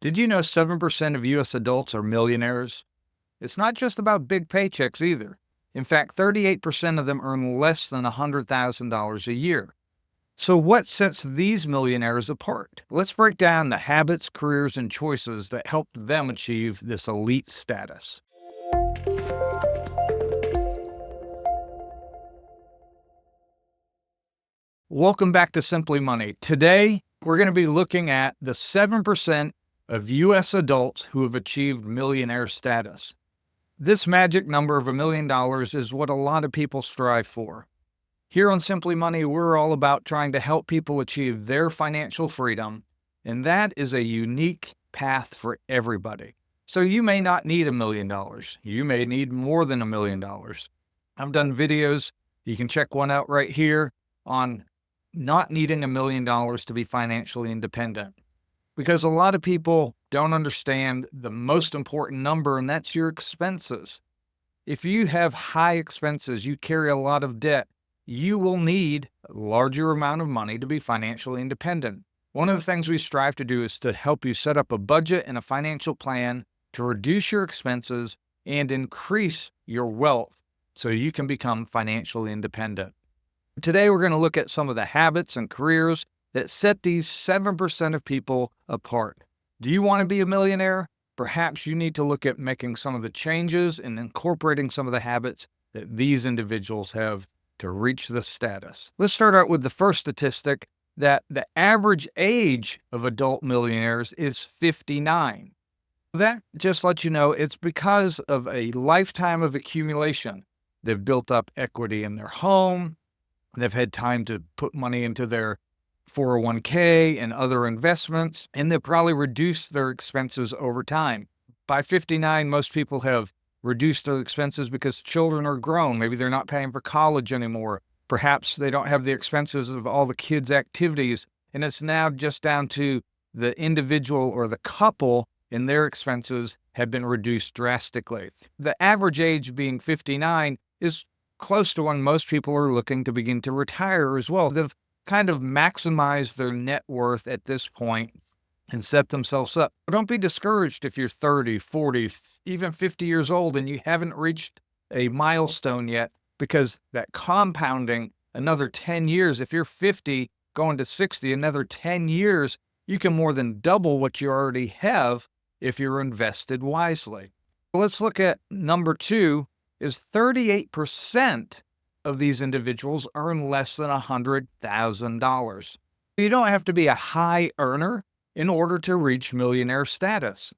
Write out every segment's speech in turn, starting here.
Did you know 7% of U.S. adults are millionaires? It's not just about big paychecks either. In fact, 38% of them earn less than $100,000 a year. So, what sets these millionaires apart? Let's break down the habits, careers, and choices that helped them achieve this elite status. Welcome back to Simply Money. Today, we're going to be looking at the 7% of U.S. adults who have achieved millionaire status. This magic number of $1 million is what a lot of people strive for. Here on Simply Money, we're all about trying to help people achieve their financial freedom, and that is a unique path for everybody. So you may not need $1 million. You may need more than $1 million. I've done videos, you can check one out right here, on not needing $1 million to be financially independent. Because a lot of people don't understand the most important number, and that's your expenses. If you have high expenses, you carry a lot of debt, you will need a larger amount of money to be financially independent. One of the things we strive to do is to help you set up a budget and a financial plan to reduce your expenses and increase your wealth so you can become financially independent. Today, we're going to look at some of the habits and careers that set these 7% of people apart. Do you want to be a millionaire? Perhaps you need to look at making some of the changes and incorporating some of the habits that these individuals have to reach this status. Let's start out with the first statistic, that the average age of adult millionaires is 59. That just lets you know it's because of a lifetime of accumulation. They've built up equity in their home. They've had time to put money into their 401k and other investments, and they've probably reduced their expenses over time. By 59, most people have reduced their expenses because children are grown. Maybe they're not paying for college anymore. Perhaps they don't have the expenses of all the kids' activities, and it's now just down to the individual or the couple, and their expenses have been reduced drastically. The average age being 59 is close to when most people are looking to begin to retire as well. They've kind of maximized their net worth at this point and set themselves up. But don't be discouraged if you're 30, 40, even 50 years old and you haven't reached a milestone yet, because that compounding another 10 years, if you're 50 going to 60, another 10 years, you can more than double what you already have if you're invested wisely. Let's look at number 2. Is 38% of these individuals earn less than $100,000. You don't have to be a high earner in order to reach millionaire status.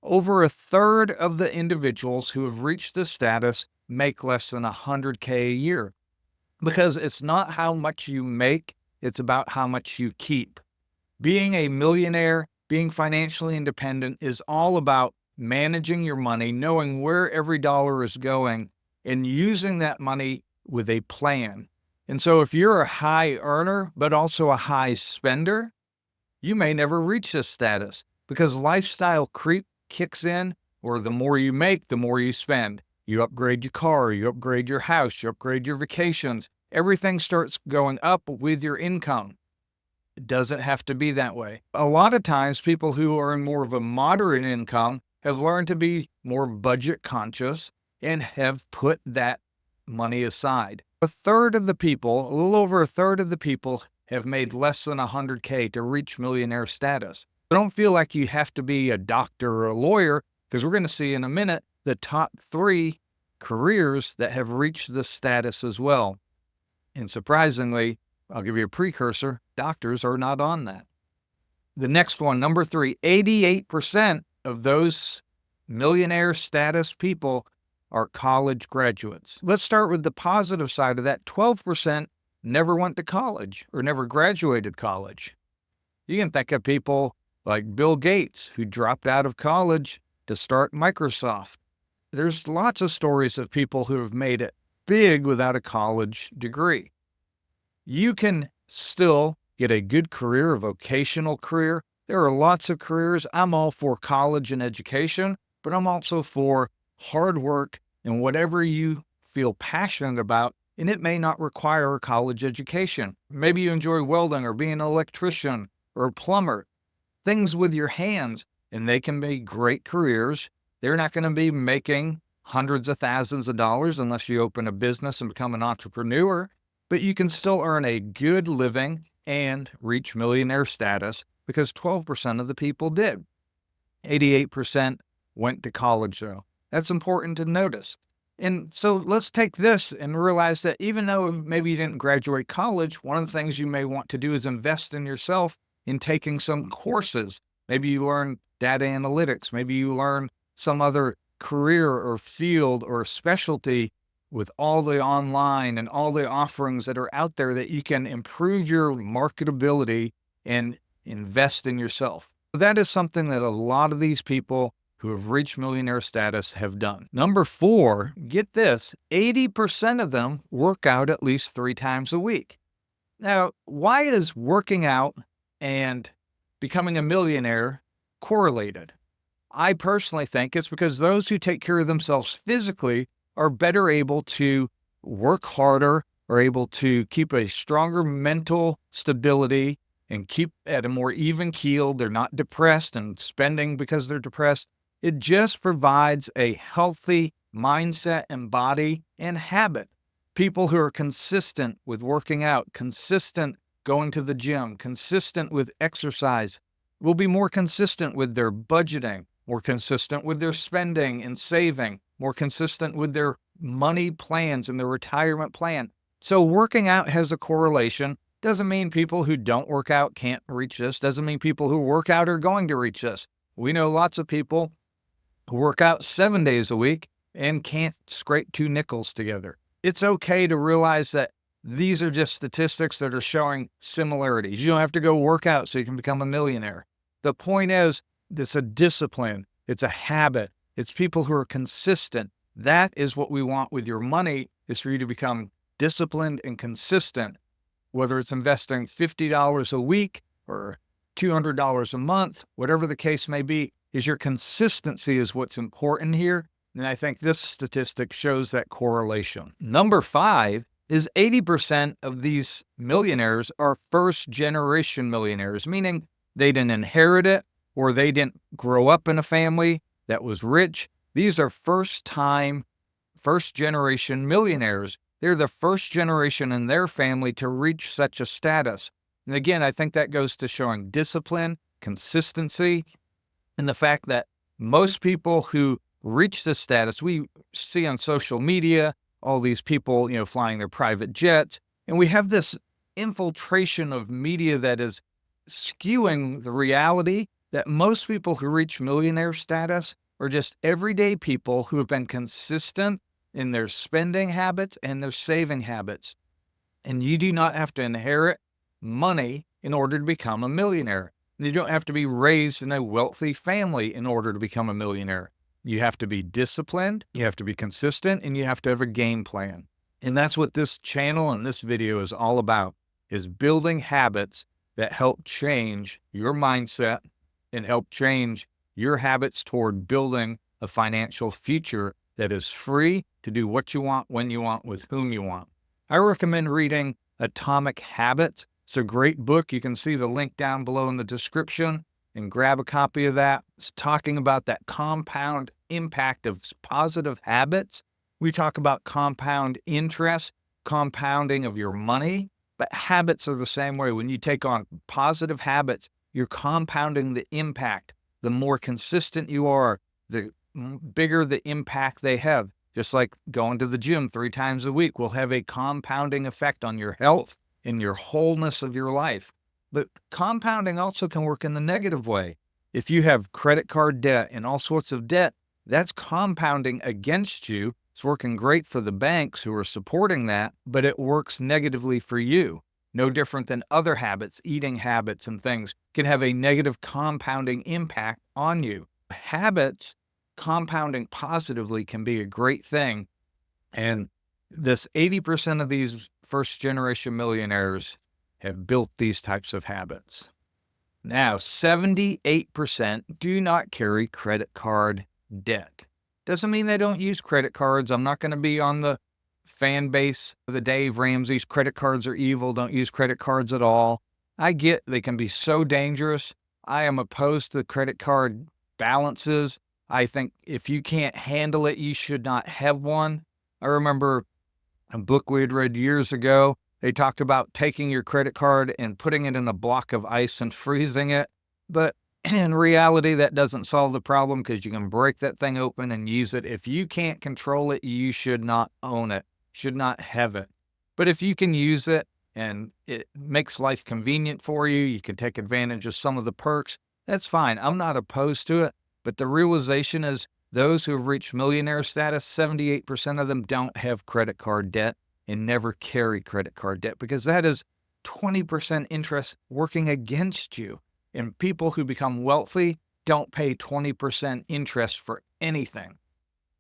Over a third of the individuals who have reached this status make less than $100K a year, because it's not how much you make, it's about how much you keep. Being a millionaire, being financially independent is all about managing your money, knowing where every dollar is going, and using that money with a plan. And so if you're a high earner, but also a high spender, you may never reach this status, because lifestyle creep kicks in, or the more you make, the more you spend. You upgrade your car, you upgrade your house, you upgrade your vacations. Everything starts going up with your income. It doesn't have to be that way. A lot of times, people who are in more of a moderate income have learned to be more budget conscious and have put that money aside. A third of the people, a little over a third of the people, have made less than $100K to reach millionaire status. But don't feel like you have to be a doctor or a lawyer, because we're going to see in a minute the top 3 careers that have reached this status as well. And surprisingly, I'll give you a precursor, doctors are not on that. The next one, number 3, 88% of those millionaire status people are college graduates. Let's start with the positive side of that. 12% never went to college or never graduated college. You can think of people like Bill Gates, who dropped out of college to start Microsoft. There's lots of stories of people who have made it big without a college degree. You can still get a good career, a vocational career. There are lots of careers. I'm all for college and education, but I'm also for hard work and whatever you feel passionate about, and it may not require a college education. Maybe you enjoy welding or being an electrician or a plumber, things with your hands. and they can be great careers. They're not going to be making hundreds of thousands of dollars unless you open a business and become an entrepreneur, but you can still earn a good living and reach millionaire status because 12% of the people did. 88% went to college, though. That's important to notice. And so let's take this and realize that even though maybe you didn't graduate college, one of the things you may want to do is invest in yourself in taking some courses. Maybe you learn data analytics. Maybe you learn some other career or field or specialty with all the online and all the offerings that are out there that you can improve your marketability and invest in yourself. That is something that a lot of these people who have reached millionaire status have done. Number 4, get this, 80% of them work out at least 3 times a week. Now, why is working out and becoming a millionaire correlated? I personally think it's because those who take care of themselves physically are better able to work harder, are able to keep a stronger mental stability and keep at a more even keel. They're not depressed and spending because they're depressed. It just provides a healthy mindset and body and habit. People who are consistent with working out, consistent going to the gym, consistent with exercise, will be more consistent with their budgeting, more consistent with their spending and saving, more consistent with their money plans and their retirement plan. So working out has a correlation. Doesn't mean people who don't work out can't reach this. Doesn't mean people who work out are going to reach this. We know lots of people who work out 7 days a week and can't scrape 2 nickels together. It's okay to realize that these are just statistics that are showing similarities. You don't have to go work out so you can become a millionaire. The point is, it's a discipline. It's a habit. It's people who are consistent. That is what we want with your money, is for you to become disciplined and consistent. Whether it's investing $50 a week or $200 a month, whatever the case may be, is your consistency is what's important here. And I think this statistic shows that correlation. Number 5 is 80% of these millionaires are first-generation millionaires, meaning they didn't inherit it or they didn't grow up in a family that was rich. These are first-generation millionaires. They're the first generation in their family to reach such a status. And again, I think that goes to showing discipline, consistency, and the fact that most people who reach this status, we see on social media, all these people, flying their private jets, and we have this infiltration of media that is skewing the reality that most people who reach millionaire status are just everyday people who have been consistent in their spending habits and their saving habits. And you do not have to inherit money in order to become a millionaire. You don't have to be raised in a wealthy family in order to become a millionaire. You have to be disciplined, you have to be consistent, and you have to have a game plan. And that's what this channel and this video is all about, is building habits that help change your mindset and help change your habits toward building a financial future that is free to do what you want, when you want, with whom you want. I recommend reading Atomic Habits. It's a great book. You can see the link down below in the description and grab a copy of that. It's talking about that compound impact of positive habits. We talk about compound interest, compounding of your money, but habits are the same way. When you take on positive habits, you're compounding the impact. The more consistent you are, the bigger the impact they have. Just like going to the gym 3 times a week will have a compounding effect on your health and your wholeness of your life. But compounding also can work in the negative way. If you have credit card debt and all sorts of debt, that's compounding against you. It's working great for the banks who are supporting that, but it works negatively for you. No different than other habits, eating habits and things can have a negative compounding impact on you. Habits compounding positively can be a great thing. And this 80% of these first-generation millionaires have built these types of habits. Now, 78% do not carry credit card debt. Doesn't mean they don't use credit cards. I'm not going to be on the fan base of the Dave Ramsey's credit cards are evil, don't use credit cards at all. I get they can be so dangerous. I am opposed to credit card balances. I think if you can't handle it, you should not have one. I remember a book we had read years ago. They talked about taking your credit card and putting it in a block of ice and freezing it. But in reality, that doesn't solve the problem because you can break that thing open and use it. If you can't control it, you should not own it, should not have it. But if you can use it and it makes life convenient for you, you can take advantage of some of the perks, that's fine. I'm not opposed to it. But the realization is those who have reached millionaire status, 78% of them don't have credit card debt and never carry credit card debt because that is 20% interest working against you. And people who become wealthy don't pay 20% interest for anything.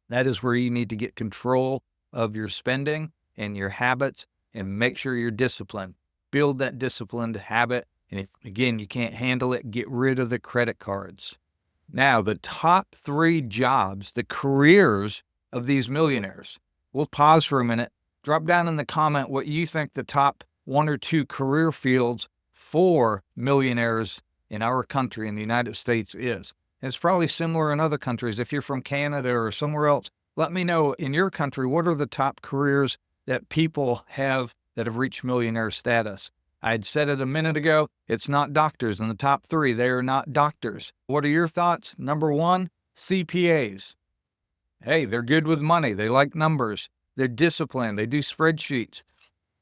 That is where you need to get control of your spending and your habits and make sure you're disciplined. Build that disciplined habit. And if, again, you can't handle it, get rid of the credit cards. Now, the top 3 jobs, the careers of these millionaires. We'll pause for a minute. Drop down in the comment what you think the top 1 or 2 career fields for millionaires in our country, in the United States, is. It's probably similar in other countries. If you're from Canada or somewhere else, let me know in your country, what are the top careers that people have that have reached millionaire status? I had said it a minute ago, it's not doctors in the top 3. They are not doctors. What are your thoughts? Number 1, CPAs. Hey, they're good with money. They like numbers. They're disciplined. They do spreadsheets.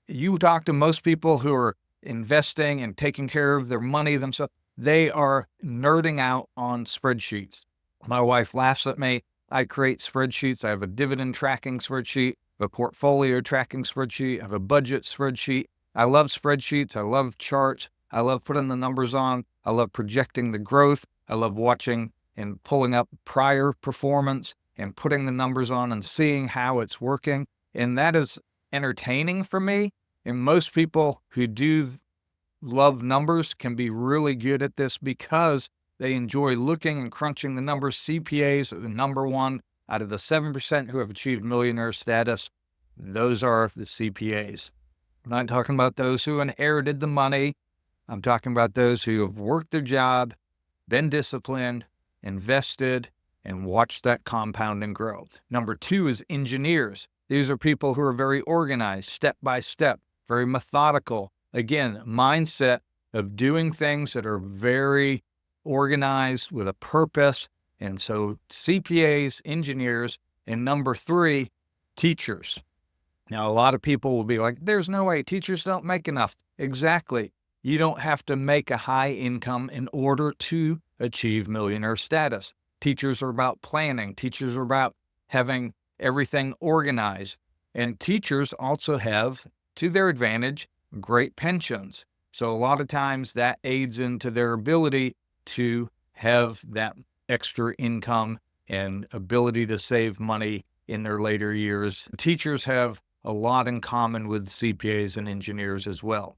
You talk to most people who are investing and taking care of their money themselves, they are nerding out on spreadsheets. My wife laughs at me. I create spreadsheets. I have a dividend tracking spreadsheet, a portfolio tracking spreadsheet, I have a budget spreadsheet. I love spreadsheets. I love charts. I love putting the numbers on. I love projecting the growth. I love watching and pulling up prior performance and putting the numbers on and seeing how it's working. And that is entertaining for me. And most people who do love numbers can be really good at this because they enjoy looking and crunching the numbers. CPAs are the number 1 out of the 7% who have achieved millionaire status. Those are the CPAs. I'm not talking about those who inherited the money. I'm talking about those who have worked their job, been disciplined, invested, and watched that compounding growth. Number 2 is engineers. These are people who are very organized, step by step, very methodical. Again, mindset of doing things that are very organized with a purpose. And so CPAs, engineers, and number 3, teachers. Now, a lot of people will be like, there's no way, teachers don't make enough. Exactly. You don't have to make a high income in order to achieve millionaire status. Teachers are about planning. Teachers are about having everything organized. And teachers also have, to their advantage, great pensions. So a lot of times that aids into their ability to have that extra income and ability to save money in their later years. Teachers have a lot in common with CPAs and engineers as well.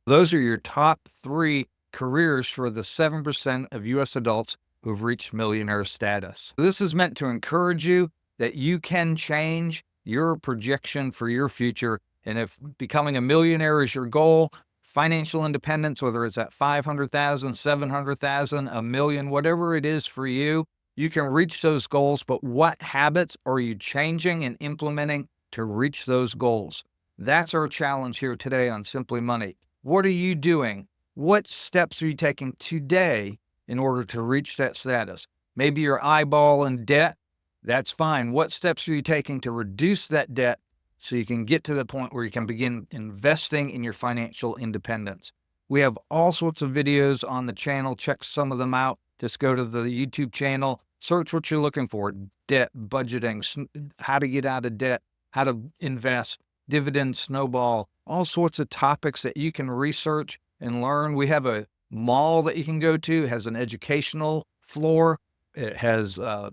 Those are your top 3 careers for the 7% of U.S. adults who've reached millionaire status. This is meant to encourage you that you can change your projection for your future. And if becoming a millionaire is your goal, financial independence, whether it's at 500,000, 700,000, a million, whatever it is for you, you can reach those goals. But what habits are you changing and implementing to reach those goals? That's our challenge here today on Simply Money. What are you doing? What steps are you taking today in order to reach that status? Maybe you're eyeballing debt. That's fine. What steps are you taking to reduce that debt so you can get to the point where you can begin investing in your financial independence? We have all sorts of videos on the channel. Check some of them out. Just go to the YouTube channel, search what you're looking for: debt, budgeting, how to get out of debt, how to invest, dividend snowball, all sorts of topics that you can research and learn. We have a mall that you can go to. It has an educational floor. It has a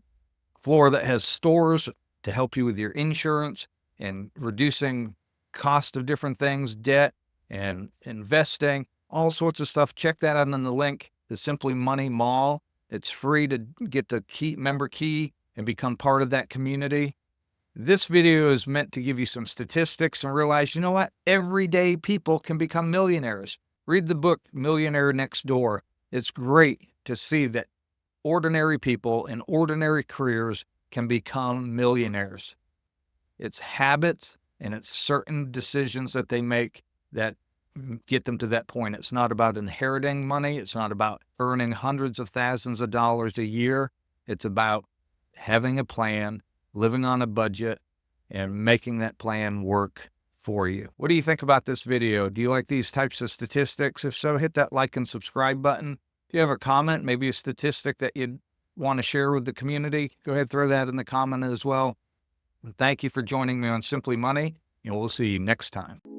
floor that has stores to help you with your insurance and reducing cost of different things, debt and investing, all sorts of stuff. Check that out on the link, the Simply Money Mall. It's free to get the member key and become part of that community. This video is meant to give you some statistics and realize, you know what? Everyday people can become millionaires. Read the book, Millionaire Next Door. It's great to see that ordinary people in ordinary careers can become millionaires. It's habits and it's certain decisions that they make that get them to that point. It's not about inheriting money. It's not about earning hundreds of thousands of dollars a year. It's about having a plan, living on a budget, and making that plan work for you. What do you think about this video? Do you like these types of statistics? If so, hit that like and subscribe button. If you have a comment, maybe a statistic that you'd want to share with the community, go ahead, throw that in the comment as well. And thank you for joining me on Simply Money, and we'll see you next time.